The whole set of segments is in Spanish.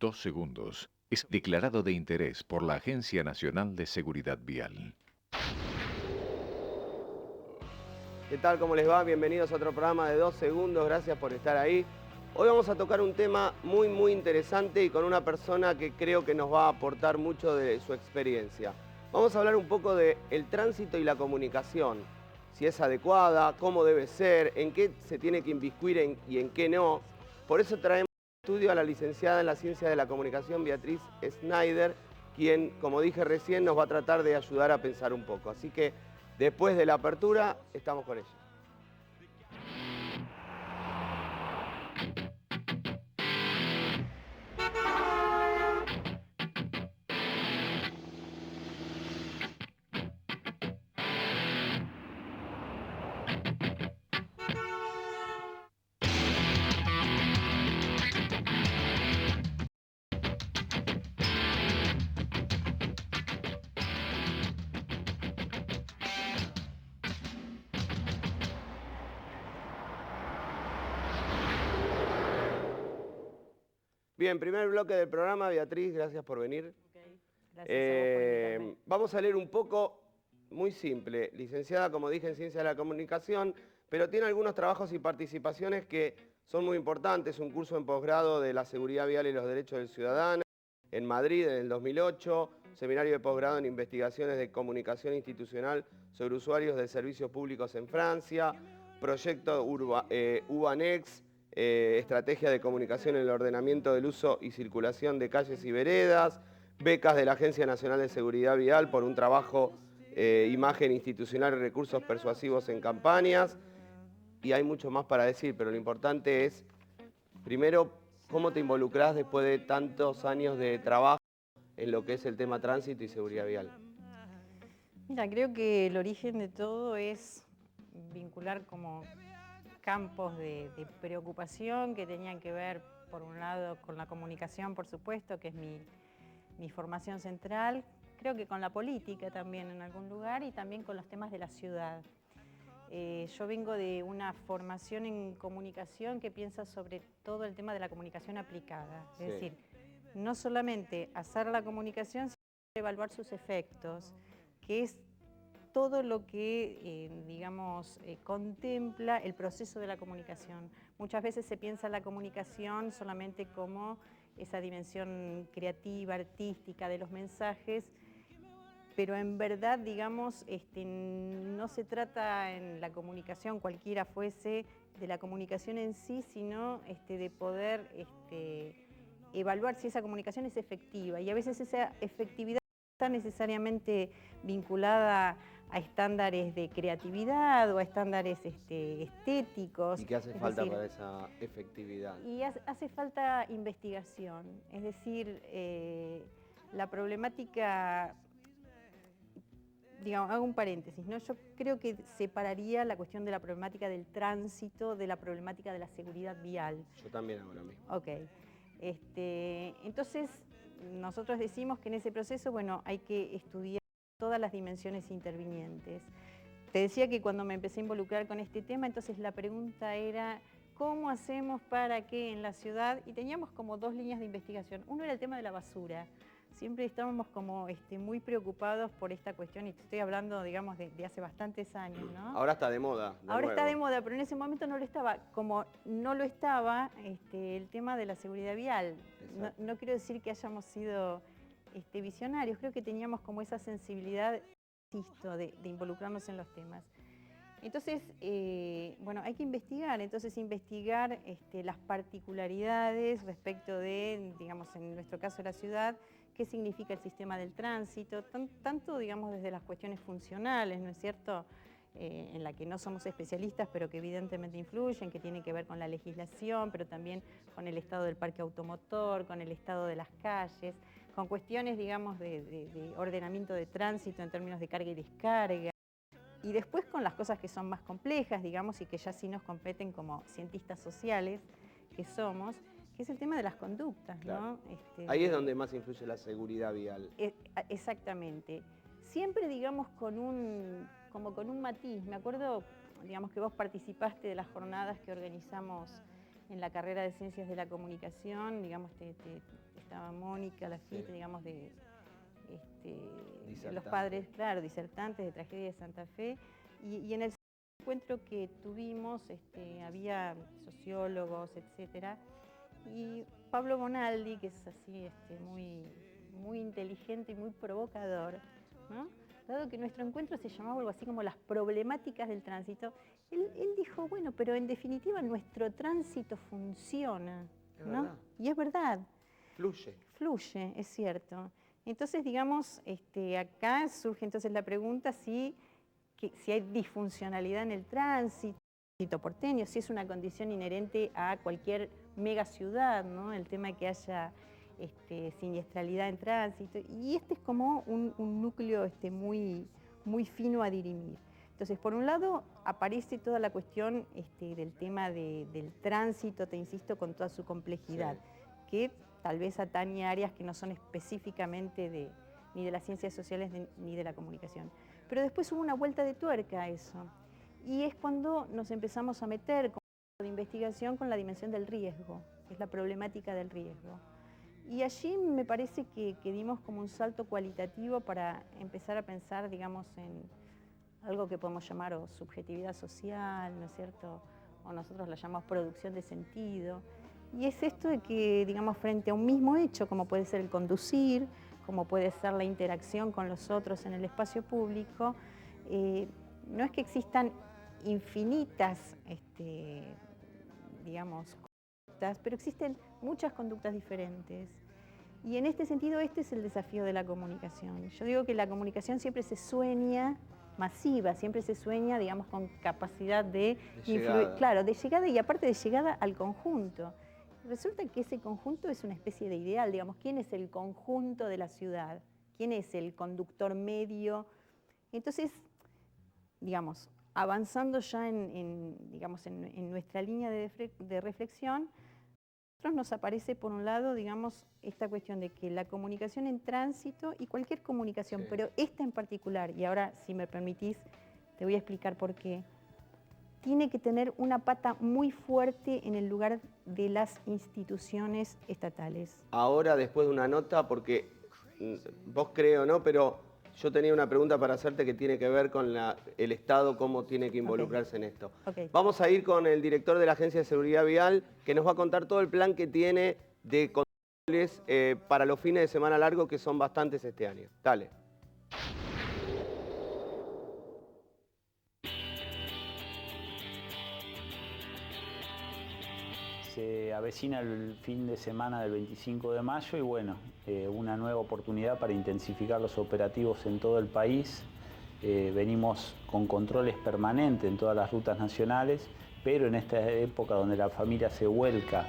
2 segundos. Es declarado de interés por la Agencia Nacional de Seguridad Vial. ¿Qué tal? ¿Cómo les va? Bienvenidos a otro programa de 2 segundos. Gracias por estar ahí. Hoy vamos a tocar un tema muy interesante y con una persona que creo que nos va a aportar mucho de su experiencia. Vamos a hablar un poco del tránsito y la comunicación. Si es adecuada, cómo debe ser, en qué se tiene que inmiscuir y en qué no. Por eso traemos al estudio a la licenciada en la Ciencia de la Comunicación, Beatriz Schneider, quien, como dije recién, nos va a tratar de ayudar a pensar un poco. Así que después de la apertura, estamos con ella. Bien, primer bloque del programa. Beatriz, gracias por venir. Okay. Gracias a vos por invitarme. Vamos a leer un poco, muy simple. Licenciada, como dije, en Ciencia de la Comunicación, pero tiene algunos trabajos y participaciones que son muy importantes. Un curso en posgrado de la Seguridad Vial y los Derechos del Ciudadano en Madrid en el 2008, seminario de posgrado en Investigaciones de Comunicación Institucional sobre usuarios de servicios públicos en Francia, proyecto UBANEX, estrategia de comunicación en el ordenamiento del uso y circulación de calles y veredas, becas de la Agencia Nacional de Seguridad Vial por un trabajo imagen institucional y recursos persuasivos en campañas. Y hay mucho más para decir, pero lo importante es, primero, cómo te involucrás después de tantos años de trabajo en lo que es el tema tránsito y seguridad vial. Mira, creo que el origen de todo es vincular como campos de preocupación que tenían que ver, por un lado, con la comunicación, por supuesto, que es mi formación central, creo que con la política también en algún lugar y también con los temas de la ciudad. Yo vengo de una formación en comunicación que piensa sobre todo el tema de la comunicación aplicada, es decir, no solamente hacer la comunicación, sino evaluar sus efectos, que es todo lo que, digamos, contempla el proceso de la comunicación. Muchas veces se piensa la comunicación solamente como esa dimensión creativa, artística de los mensajes, pero en verdad, digamos, no se trata en la comunicación, cualquiera fuese, de la comunicación en sí, sino de poder evaluar si esa comunicación es efectiva. Y a veces esa efectividad no está necesariamente vinculada a estándares de creatividad o a estándares estéticos. ¿Y qué hace falta para esa efectividad? Y hace falta investigación, es decir, la problemática, digamos, hago un paréntesis, ¿no? Yo creo que separaría la cuestión de la problemática del tránsito de la problemática de la seguridad vial. Yo también hago lo mismo. Ok. Entonces, nosotros decimos que en ese proceso, bueno, hay que estudiar todas las dimensiones intervinientes. Te decía que cuando me empecé a involucrar con este tema, entonces la pregunta era, ¿cómo hacemos para que en la ciudad, y teníamos como dos líneas de investigación, uno era el tema de la basura. Siempre estábamos como muy preocupados por esta cuestión, y te estoy hablando, digamos, de hace bastantes años, ¿no? Ahora está de moda. Ahora está de moda, pero en ese momento no lo estaba. Como no lo estaba el tema de la seguridad vial. No quiero decir que hayamos sido visionarios, creo que teníamos como esa sensibilidad, insisto, de involucrarnos en los temas. Entonces, bueno, hay que investigar, las particularidades respecto de, digamos, en nuestro caso la ciudad, qué significa el sistema del tránsito, tanto, digamos, desde las cuestiones funcionales, ¿no es cierto?, en la que no somos especialistas, pero que evidentemente influyen, que tiene que ver con la legislación, pero también con el estado del parque automotor, con el estado de las calles, con cuestiones, digamos, de ordenamiento de tránsito en términos de carga y descarga. Y después con las cosas que son más complejas, digamos, y que ya sí nos competen como cientistas sociales que somos, que es el tema de las conductas, claro, ¿no? Ahí es donde más influye la seguridad vial. Exactamente. Siempre, digamos, como con un matiz. Me acuerdo, digamos, que vos participaste de las jornadas que organizamos en la carrera de Ciencias de la Comunicación, digamos, estaba Mónica Lafitte, Sí. digamos, de los Disertante. padres, claro, disertantes de Tragedia de Santa Fe, y en el encuentro que tuvimos había sociólogos, etcétera, y Pablo Bonaldi, que es así muy inteligente y muy provocador, ¿no? Dado que nuestro encuentro se llamaba algo así como las problemáticas del tránsito, él dijo, bueno, pero en definitiva nuestro tránsito funciona, Es ¿no? verdad. Y es verdad. Fluye. Fluye, es cierto. Entonces, digamos, acá surge entonces la pregunta si hay disfuncionalidad en el tránsito porteño, si es una condición inherente a cualquier megaciudad, ¿no? El tema de que haya siniestralidad en tránsito. Y este es como un núcleo muy fino a dirimir. Entonces, por un lado, aparece toda la cuestión del tema del tránsito, te insisto, con toda su complejidad, Sí. que tal vez atañe áreas que no son específicamente ni de las ciencias sociales ni de la comunicación. Pero después hubo una vuelta de tuerca a eso, y es cuando nos empezamos a meter con de investigación con la dimensión del riesgo, que es la problemática del riesgo. Y allí me parece que dimos como un salto cualitativo para empezar a pensar, digamos, en algo que podemos llamar o subjetividad social, ¿no es cierto? O nosotros la llamamos producción de sentido. Y es esto de que, digamos, frente a un mismo hecho, como puede ser el conducir, como puede ser la interacción con los otros en el espacio público, no es que existan infinitas, digamos, conductas, pero existen muchas conductas diferentes. Y en este sentido, este es el desafío de la comunicación. Yo digo que la comunicación siempre se sueña masiva, siempre se sueña, digamos, con capacidad de influir, claro, de llegada y aparte de llegada al conjunto. Resulta que ese conjunto es una especie de ideal, digamos, ¿quién es el conjunto de la ciudad? ¿Quién es el conductor medio? Entonces, digamos, avanzando ya digamos, en nuestra línea de reflexión, a nosotros nos aparece, por un lado, digamos, esta cuestión de que la comunicación en tránsito y cualquier comunicación, Sí. pero esta en particular, y ahora, si me permitís, te voy a explicar por qué, tiene que tener una pata muy fuerte en el lugar de las instituciones estatales. Ahora, después de una nota, porque vos creo, ¿no? Pero yo tenía una pregunta para hacerte que tiene que ver con el Estado, cómo tiene que involucrarse en esto. Okay. Vamos a ir con el director de la Agencia de Seguridad Vial, que nos va a contar todo el plan que tiene de controles para los fines de semana largos, que son bastantes este año. Dale. Se avecina el fin de semana del 25 de mayo y bueno, una nueva oportunidad para intensificar los operativos en todo el país. Venimos con controles permanentes en todas las rutas nacionales, pero en esta época donde la familia se vuelca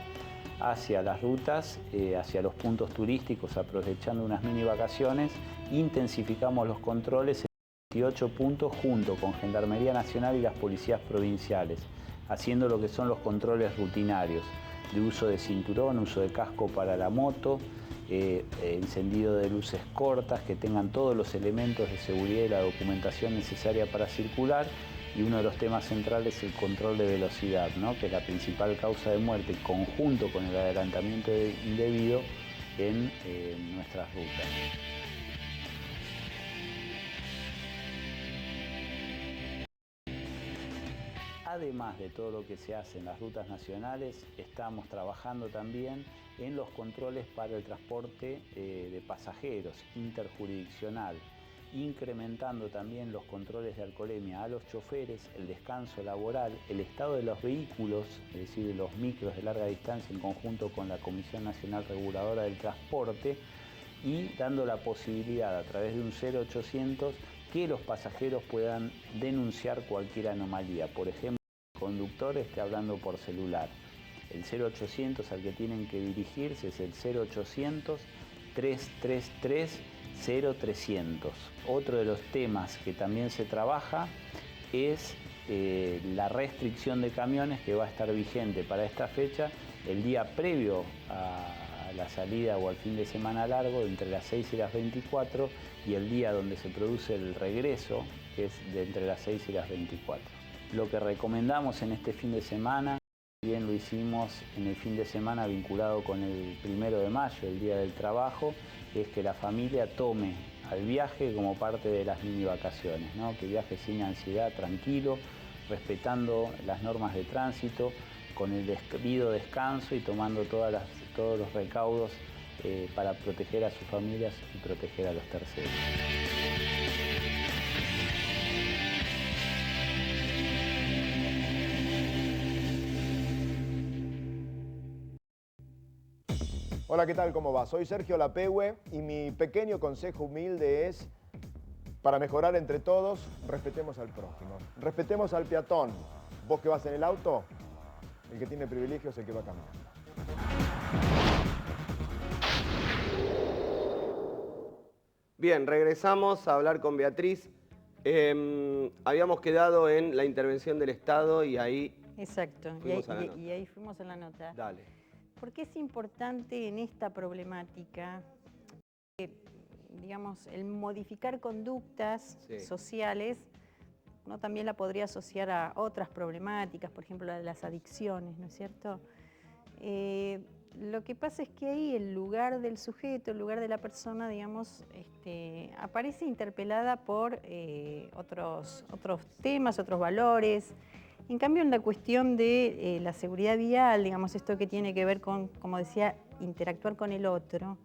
hacia las rutas, hacia los puntos turísticos, aprovechando unas mini vacaciones, intensificamos los controles en 28 puntos junto con Gendarmería Nacional y las policías provinciales, haciendo lo que son los controles rutinarios de uso de cinturón, uso de casco para la moto, encendido de luces cortas, que tengan todos los elementos de seguridad y la documentación necesaria para circular. Y uno de los temas centrales es el control de velocidad, ¿no? Que es la principal causa de muerte, en conjunto con el adelantamiento indebido en nuestras rutas. Además de todo lo que se hace en las rutas nacionales, estamos trabajando también en los controles para el transporte de pasajeros interjurisdiccional, incrementando también los controles de alcoholemia a los choferes, el descanso laboral, el estado de los vehículos, es decir, de los micros de larga distancia en conjunto con la Comisión Nacional Reguladora del Transporte, y dando la posibilidad a través de un 0800 que los pasajeros puedan denunciar cualquier anomalía. Por ejemplo, el conductor esté hablando por celular. El 0800 al que tienen que dirigirse es el 0800 333 0300. Otro de los temas que también se trabaja es la restricción de camiones, que va a estar vigente para esta fecha el día previo a la salida o al fin de semana largo, entre las 6 y las 24, y el día donde se produce el regreso, que es de entre las 6 y las 24. Lo que recomendamos en este fin de semana, Bien lo hicimos en el fin de semana vinculado con el 1 de mayo, el Día del Trabajo, es que la familia tome al viaje como parte de las mini vacaciones, ¿no? Que viaje sin ansiedad, tranquilo, respetando las normas de tránsito, con el debido descanso y tomando todos los recaudos para proteger a sus familias y proteger a los terceros. Hola, ¿qué tal? ¿Cómo va? Soy Sergio Lapehue y mi pequeño consejo humilde es, para mejorar entre todos, respetemos al prójimo, respetemos al peatón. Vos que vas en el auto, el que tiene privilegios es el que va caminando. Bien, regresamos a hablar con Beatriz. Habíamos quedado en la intervención del Estado y ahí Exacto, fuimos a la nota. y ahí fuimos a la nota. Dale. Porque es importante en esta problemática, digamos, el modificar conductas sociales, ¿no? También la podría asociar a otras problemáticas, por ejemplo, la de las adicciones, ¿no es cierto? Lo que pasa es que ahí el lugar del sujeto, el lugar de la persona, digamos, aparece interpelada por otros temas, otros valores. En cambio, en la cuestión de la seguridad vial, digamos, esto que tiene que ver con, como decía, interactuar con el otro,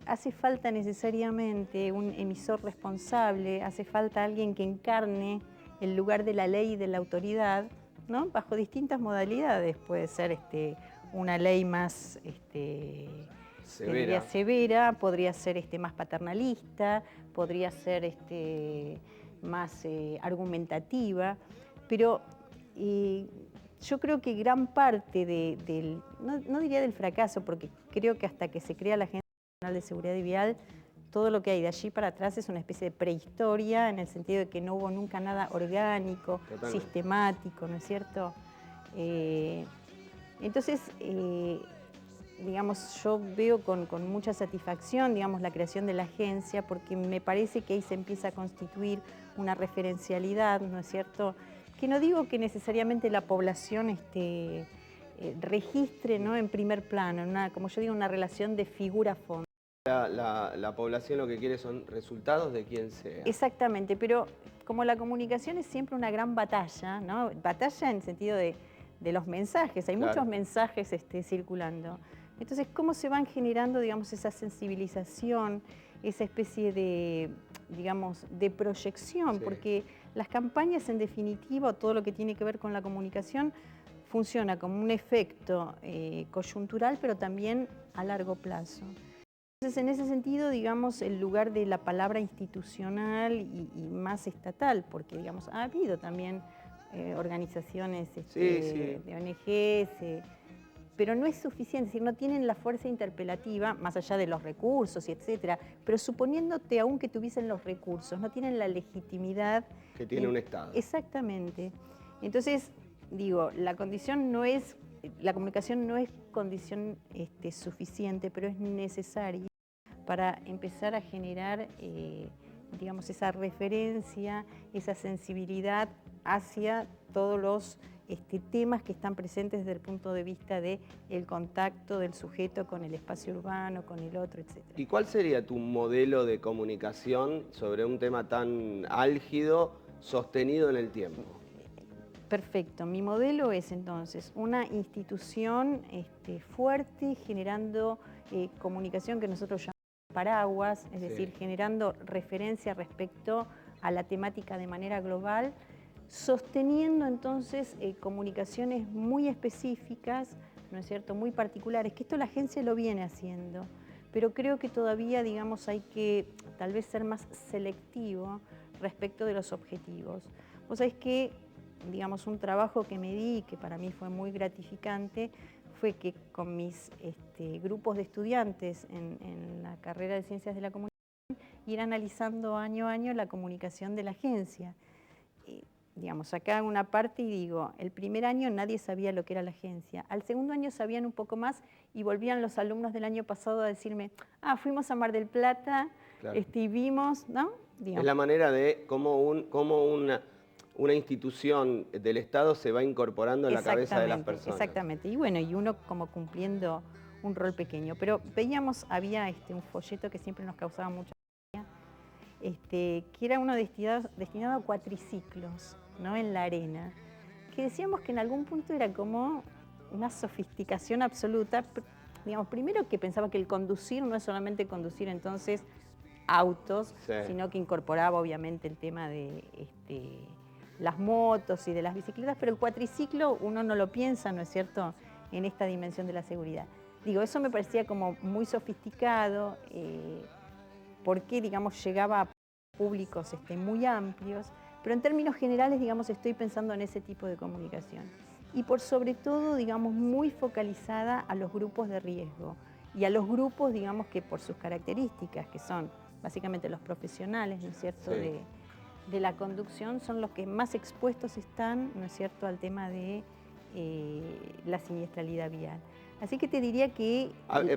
hace falta necesariamente un emisor responsable, hace falta alguien que encarne el lugar de la ley y de la autoridad, ¿no? Bajo distintas modalidades. Puede ser una ley más severa, podría ser más paternalista, podría ser más argumentativa. Pero yo creo que gran parte no diría del fracaso, porque creo que hasta que se crea la Agencia Nacional de Seguridad Vial, todo lo que hay de allí para atrás es una especie de prehistoria, en el sentido de que no hubo nunca nada orgánico, sistemático, ¿no es cierto? Entonces, digamos, yo veo con mucha satisfacción, digamos, la creación de la agencia, porque me parece que ahí se empieza a constituir una referencialidad, ¿no es cierto?, que no digo que necesariamente la población registre, ¿no?, en primer plano, como yo digo, una relación de figura-fondo. La población lo que quiere son resultados de quien sea. Exactamente, pero como la comunicación es siempre una gran batalla, ¿no? Batalla en el sentido de los mensajes, hay muchos mensajes circulando. Entonces, ¿cómo se van generando, digamos, esa sensibilización, esa especie de, digamos, de proyección? Porque las campañas, en definitiva, o todo lo que tiene que ver con la comunicación, funciona como un efecto coyuntural, pero también a largo plazo. Entonces, en ese sentido, digamos, el lugar de la palabra institucional y más estatal, porque, digamos, ha habido también organizaciones de ONGs, pero no es suficiente, es decir, no tienen la fuerza interpelativa, más allá de los recursos y etcétera, pero suponiéndote aún que tuviesen los recursos, no tienen la legitimidad que tiene un Estado. Exactamente. Entonces, digo, la comunicación no es condición suficiente, pero es necesaria para empezar a generar, digamos, esa referencia, esa sensibilidad hacia todos los temas que están presentes desde el punto de vista del contacto del sujeto con el espacio urbano, con el otro, etc. ¿Y cuál sería tu modelo de comunicación sobre un tema tan álgido, sostenido en el tiempo? Perfecto. Mi modelo es entonces una institución fuerte, generando comunicación que nosotros llamamos paraguas, es decir, generando referencia respecto a la temática de manera global, sosteniendo entonces comunicaciones muy específicas, ¿no es cierto?, muy particulares, que esto la agencia lo viene haciendo, pero creo que todavía, digamos, hay que tal vez ser más selectivo respecto de los objetivos. Vos sabés que, digamos, un trabajo que me di, que para mí fue muy gratificante, fue que con mis grupos de estudiantes en la carrera de Ciencias de la Comunicación, ir analizando año a año la comunicación de la agencia. Digamos, acá hago una parte y digo, el primer año nadie sabía lo que era la agencia, al segundo año sabían un poco más y volvían los alumnos del año pasado a decirme, fuimos a Mar del Plata, y vimos, ¿no? Digamos. Es la manera de cómo una institución del Estado se va incorporando en la cabeza de las personas. Exactamente, y bueno, y uno como cumpliendo un rol pequeño. Pero veíamos, había un folleto que siempre nos causaba mucha que era uno destinado a cuatriciclos, ¿no? En la arena, que decíamos que en algún punto era como una sofisticación absoluta. Digamos, primero que pensaba que el conducir no es solamente conducir entonces autos, Sí. sino que incorporaba obviamente el tema de las motos y de las bicicletas, pero el cuatriciclo uno no lo piensa, ¿no es cierto?, en esta dimensión de la seguridad. Digo, eso me parecía como muy sofisticado, porque, digamos, llegaba a públicos muy amplios, pero en términos generales, digamos, estoy pensando en ese tipo de comunicación. Y por sobre todo, digamos, muy focalizada a los grupos de riesgo y a los grupos, digamos, que por sus características, que son básicamente los profesionales, ¿no es cierto?, Sí. de la conducción, son los que más expuestos están, ¿no es cierto?, al tema de la siniestralidad vial. Así que te diría que...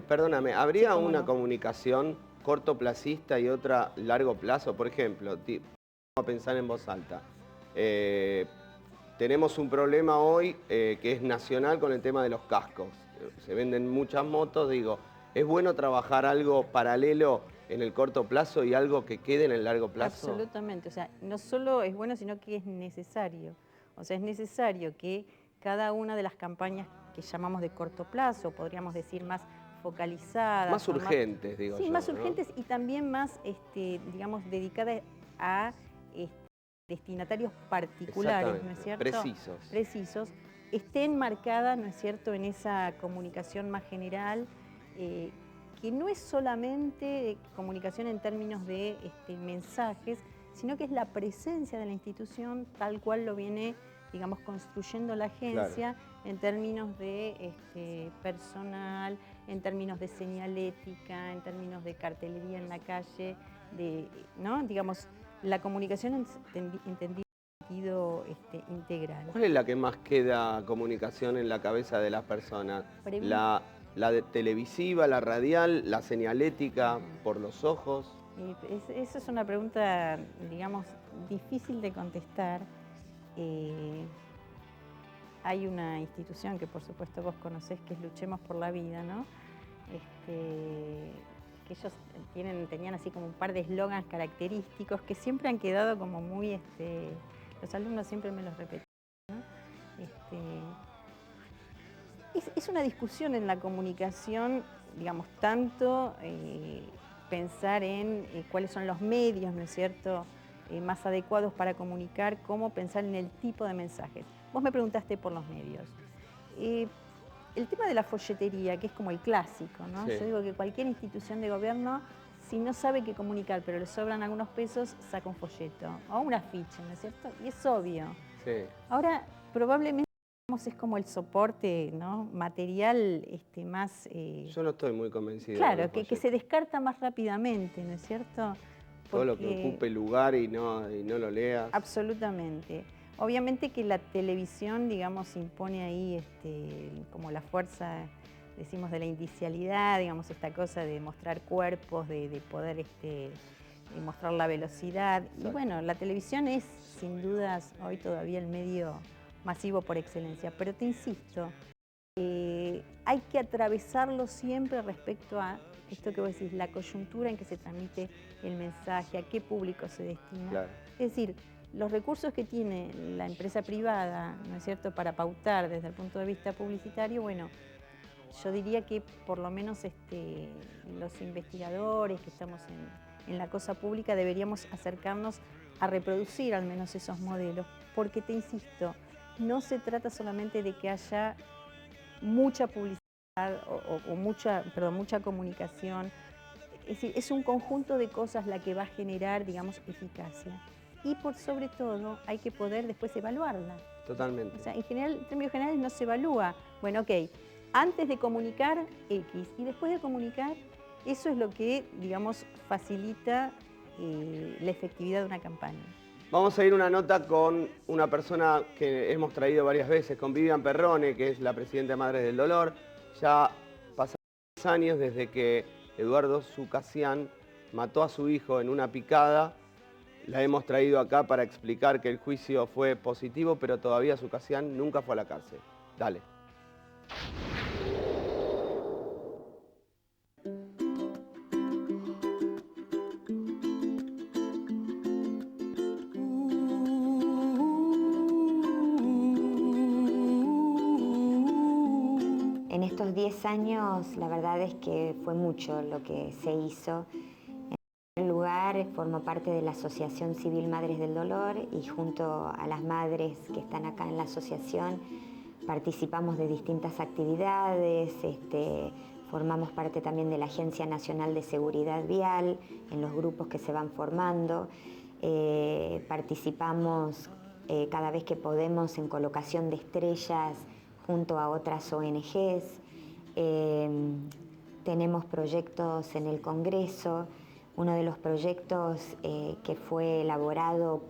Perdóname, ¿habría Sí, cómo una no. comunicación cortoplacista y otra largo plazo? Por ejemplo, vamos a pensar en voz alta. Tenemos un problema hoy que es nacional con el tema de los cascos. Se venden muchas motos, digo, ¿es bueno trabajar algo paralelo en el corto plazo y algo que quede en el largo plazo? Absolutamente, o sea, no solo es bueno, sino que es necesario. O sea, es necesario que cada una de las campañas que llamamos de corto plazo, podríamos decir más focalizadas. Más urgentes, digo sí, yo, más ¿no? urgentes y también más, digamos, dedicadas a destinatarios particulares, ¿no es cierto? Precisos. Precisos, estén marcadas, ¿no es cierto?, en esa comunicación más general, que no es solamente comunicación en términos de mensajes, sino que es la presencia de la institución tal cual lo viene, digamos, construyendo la agencia, en términos de personal, en términos de señalética, en términos de cartelería en la calle, ¿no? Digamos, la comunicación entendida en sentido integral. ¿Cuál es la que más queda comunicación en la cabeza de las personas? ¿La televisiva, la radial, la señalética por los ojos? Esa es una pregunta, digamos, difícil de contestar. Hay una institución que por supuesto vos conocés, que es Luchemos por la Vida, ¿no? Que ellos tenían así como un par de eslogans característicos que siempre han quedado como muy, los alumnos siempre me los repetían, ¿no? Es una discusión en la comunicación, digamos, tanto pensar en cuáles son los medios, ¿no es cierto?, más adecuados para comunicar, como pensar en el tipo de mensajes. Vos me preguntaste por los medios. El tema de la folletería, que es como el clásico, ¿no? Sí. Yo digo que cualquier institución de gobierno, si no sabe qué comunicar, pero le sobran algunos pesos, saca un folleto o un afiche, ¿no es cierto? Y es obvio. Sí. Ahora, probablemente es como el soporte, ¿no?, material más... Yo no estoy muy convencido. Claro, que se descarta más rápidamente, ¿no es cierto? Todo lo que ocupe lugar y no lo leas. Absolutamente. Obviamente que la televisión, digamos, impone ahí como la fuerza, decimos, de la indicialidad, digamos, esta cosa de mostrar cuerpos, de poder mostrar la velocidad. Exacto. Y bueno, la televisión es, sin dudas, hoy todavía el medio masivo por excelencia. Pero te insisto, hay que atravesarlo siempre respecto a esto que vos decís, la coyuntura en que se transmite el mensaje, a qué público se destina. Claro. Es decir, los recursos que tiene la empresa privada, ¿no es cierto?, para pautar desde el punto de vista publicitario, bueno, yo diría que por lo menos los investigadores que estamos en la cosa pública deberíamos acercarnos a reproducir al menos esos modelos, porque te insisto, no se trata solamente de que haya mucha publicidad o mucha comunicación. Es decir, es un conjunto de cosas la que va a generar, digamos, eficacia. Y por sobre todo hay que poder después evaluarla. Totalmente. O sea, en términos generales no se evalúa, bueno, ok, antes de comunicar X y después de comunicar, eso es lo que, digamos, facilita la efectividad de una campaña. Vamos a ir una nota con una persona que hemos traído varias veces, con Vivian Perrone, que es la presidenta de Madres del Dolor. Ya pasaron 10 años desde que Eduardo Sucasián mató a su hijo en una picada La hemos traído acá para explicar que el juicio fue positivo, pero todavía Sucasián nunca fue a la cárcel. Dale. En estos 10 años, la verdad es que fue mucho lo que se hizo. En primer lugar, formo parte de la Asociación Civil Madres del Dolor y junto a las madres que están acá en la asociación participamos de distintas actividades, formamos parte también de la Agencia Nacional de Seguridad Vial, en los grupos que se van formando, participamos cada vez que podemos en colocación de estrellas junto a otras ONGs, tenemos proyectos en el Congreso. Uno de los proyectos que fue elaborado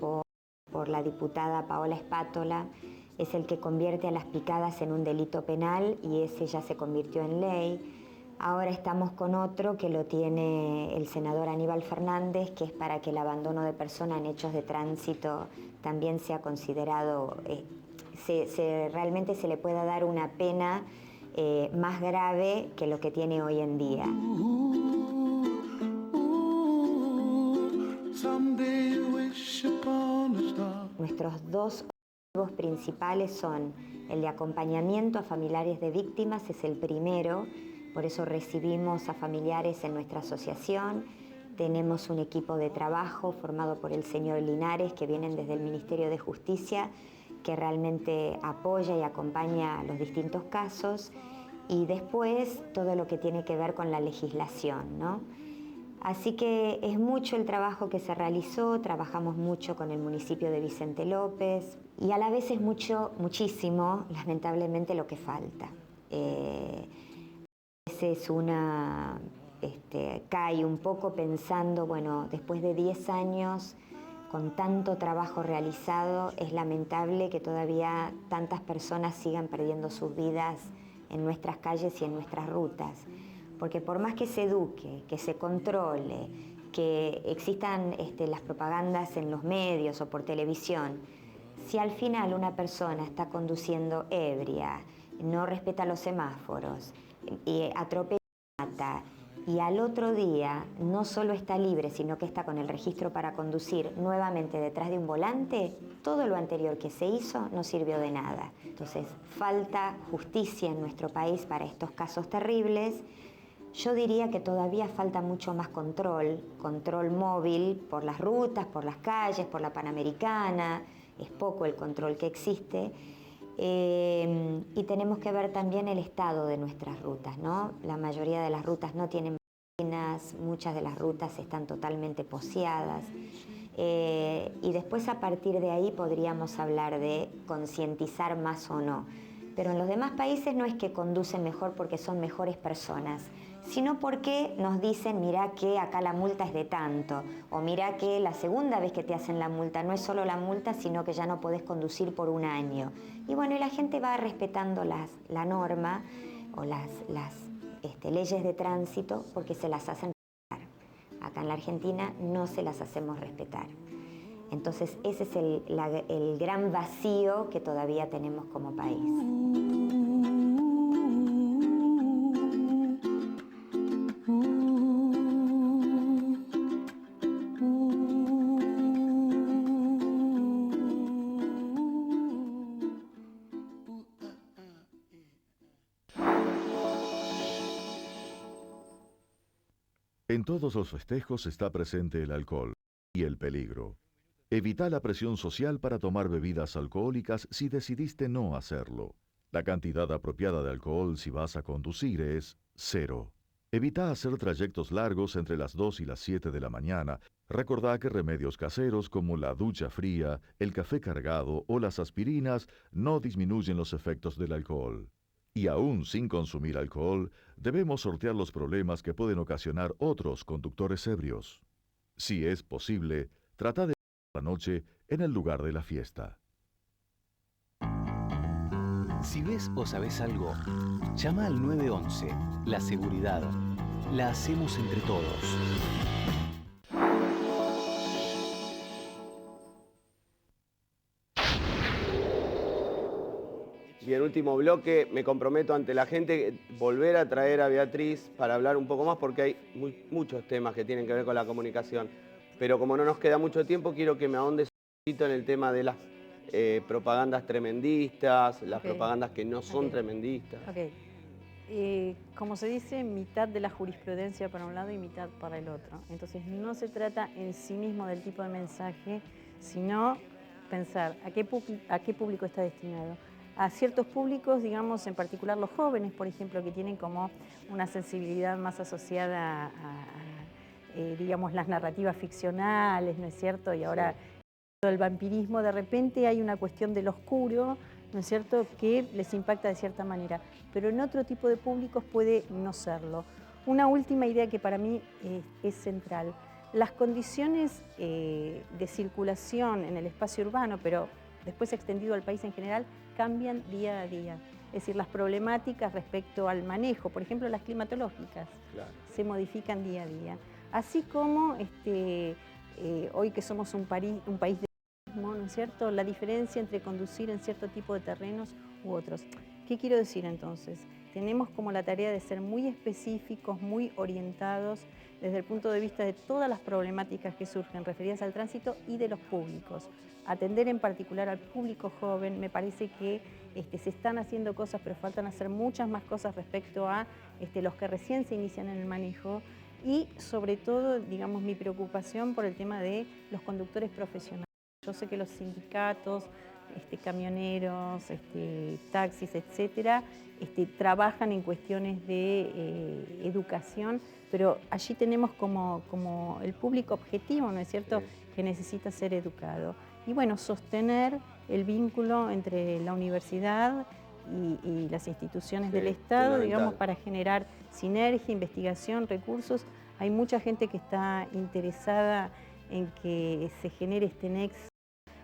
por la diputada Paola Espátola es el que convierte a las picadas en un delito penal y ese ya se convirtió en ley. Ahora estamos con otro que lo tiene el senador Aníbal Fernández, que es para que el abandono de persona en hechos de tránsito también sea considerado, realmente se le pueda dar una pena más grave que lo que tiene hoy en día. Nuestros dos objetivos principales son el de acompañamiento a familiares de víctimas, es el primero, por eso recibimos a familiares en nuestra asociación. Tenemos un equipo de trabajo formado por el señor Linares, que vienen desde el Ministerio de Justicia, que realmente apoya y acompaña los distintos casos, y después todo lo que tiene que ver con la legislación, ¿no? Así que es mucho el trabajo que se realizó, trabajamos mucho con el municipio de Vicente López y a la vez es muchísimo, lamentablemente, lo que falta. A veces una cae un poco pensando, bueno, después de 10 años, con tanto trabajo realizado, es lamentable que todavía tantas personas sigan perdiendo sus vidas en nuestras calles y en nuestras rutas. Porque por más que se eduque, que se controle, que existan las propagandas en los medios o por televisión, si al final una persona está conduciendo ebria, no respeta los semáforos, atropella, mata, y al otro día no solo está libre, sino que está con el registro para conducir nuevamente detrás de un volante, todo lo anterior que se hizo no sirvió de nada. Entonces, falta justicia en nuestro país para estos casos terribles. Yo diría que todavía falta mucho más control móvil por las rutas, por las calles, por la Panamericana, es poco el control que existe. Y tenemos que ver también el estado de nuestras rutas, ¿no? La mayoría de las rutas no tienen máquinas, muchas de las rutas están totalmente poseadas. Y después a partir de ahí podríamos hablar de concientizar más o no. Pero en los demás países no es que conducen mejor porque son mejores personas, sino porque nos dicen, mirá que acá la multa es de tanto, o mirá que la segunda vez que te hacen la multa no es solo la multa, sino que ya no podés conducir por un año. Y bueno, y la gente va respetando la norma o las leyes de tránsito porque se las hacen respetar. Acá en la Argentina no se las hacemos respetar. Entonces ese es el gran vacío que todavía tenemos como país. En todos los festejos está presente el alcohol y el peligro. Evita la presión social para tomar bebidas alcohólicas si decidiste no hacerlo. La cantidad apropiada de alcohol si vas a conducir es 0. Evita hacer trayectos largos entre las 2 y las 7 de la mañana. Recordá que remedios caseros como la ducha fría, el café cargado o las aspirinas no disminuyen los efectos del alcohol. Y aún sin consumir alcohol, debemos sortear los problemas que pueden ocasionar otros conductores ebrios. Si es posible, trata de pasar la noche en el lugar de la fiesta. Si ves o sabes algo, llama al 911. La seguridad la hacemos entre todos. Bien, último bloque, me comprometo ante la gente volver a traer a Beatriz para hablar un poco más porque hay muchos temas que tienen que ver con la comunicación. Pero como no nos queda mucho tiempo, quiero que me ahondes un poquito en el tema de las propagandas tremendistas, las propagandas que no son tremendistas. Como se dice, mitad de la jurisprudencia para un lado y mitad para el otro. Entonces no se trata en sí mismo del tipo de mensaje, sino pensar a qué público está destinado. A ciertos públicos, digamos, en particular los jóvenes, por ejemplo, que tienen como una sensibilidad más asociada digamos, las narrativas ficcionales, ¿no es cierto? Y ahora el vampirismo, de repente hay una cuestión del oscuro, ¿no es cierto?, que les impacta de cierta manera, pero en otro tipo de públicos puede no serlo. Una última idea que para mí es central. Las condiciones de circulación en el espacio urbano, pero después extendido al país en general, cambian día a día. Es decir, las problemáticas respecto al manejo, por ejemplo, las climatológicas, se modifican día a día. Así como hoy que somos un país de turismo, ¿no es cierto?, la diferencia entre conducir en cierto tipo de terrenos u otros. ¿Qué quiero decir entonces? Tenemos como la tarea de ser muy específicos, muy orientados desde el punto de vista de todas las problemáticas que surgen referidas al tránsito y de los públicos. Atender en particular al público joven, me parece que se están haciendo cosas, pero faltan hacer muchas más cosas respecto a los que recién se inician en el manejo y sobre todo, digamos, mi preocupación por el tema de los conductores profesionales. Yo sé que los sindicatos, camioneros, taxis, etcétera, trabajan en cuestiones de educación, pero allí tenemos como el público objetivo, ¿no es cierto?, que necesita ser educado. Y bueno, sostener el vínculo entre la universidad y las instituciones del Estado, digamos, para generar sinergia, investigación, recursos. Hay mucha gente que está interesada en que se genere este nexo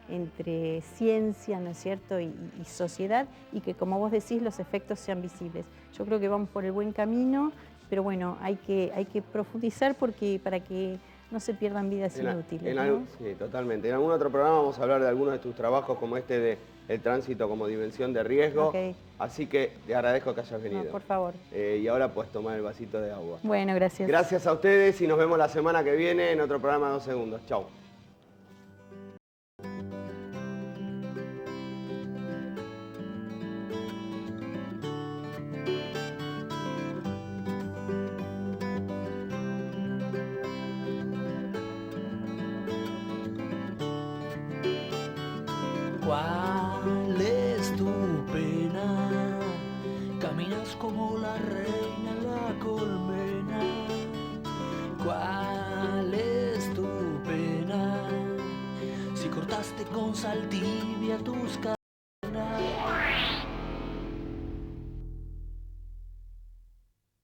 entre ciencia, ¿no es cierto?, y sociedad, y que, como vos decís, los efectos sean visibles. Yo creo que vamos por el buen camino, pero bueno, hay que profundizar para que no se pierdan vidas inútiles, ¿no? Sí, totalmente. En algún otro programa vamos a hablar de algunos de tus trabajos, como de el tránsito como dimensión de riesgo. Así que te agradezco que hayas venido. No, por favor. Y ahora puedes tomar el vasito de agua. Bueno, gracias. Gracias a ustedes y nos vemos la semana que viene en otro programa de 2 segundos. Chau. ¿Cuál es tu pena? Caminas como la reina en la colmena. ¿Cuál es tu pena? Si cortaste con sal tibia tus cadenas.